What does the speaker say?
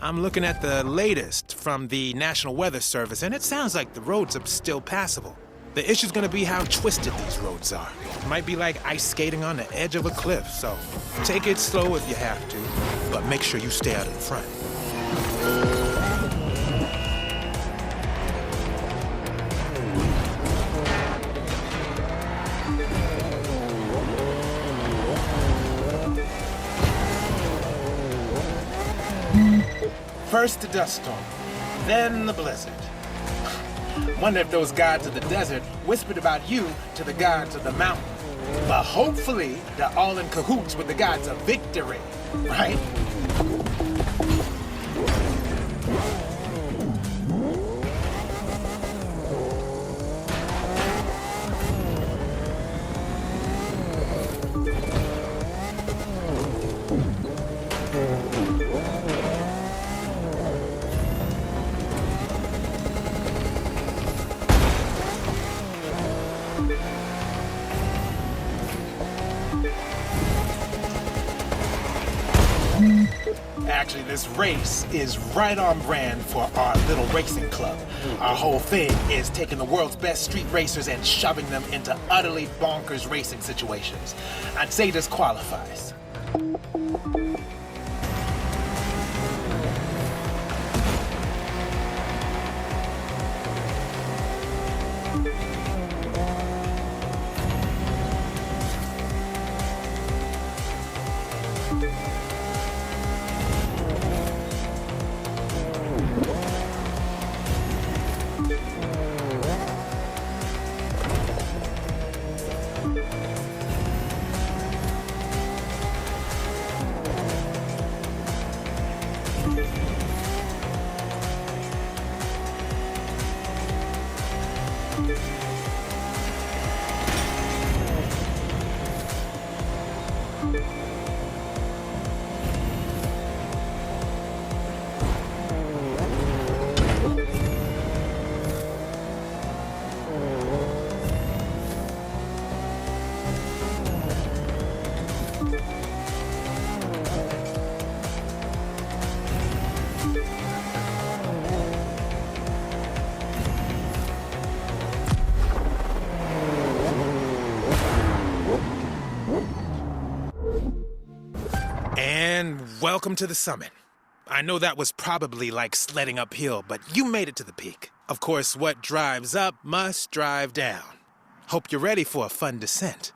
I'm looking at the latest from the National Weather Service, and it sounds like the roads are still passable. The issue's gonna be how twisted these roads are. It might be like ice skating on the edge of a cliff, so take it slow if you have to, but make sure you stay out in front. First the dust storm, then the blizzard. Wonder if those gods of the desert whispered about you to the gods of the mountain. But hopefully, they're all in cahoots with the gods of victory, right? Actually, this race is right on brand for our little racing club. Our whole thing is taking the world's best street racers and shoving them into utterly bonkers racing situations. I'd say this qualifies. And welcome to the summit. I know that was probably like sledding uphill, but you made it to the peak. Of course, what drives up must drive down. Hope you're ready for a fun descent.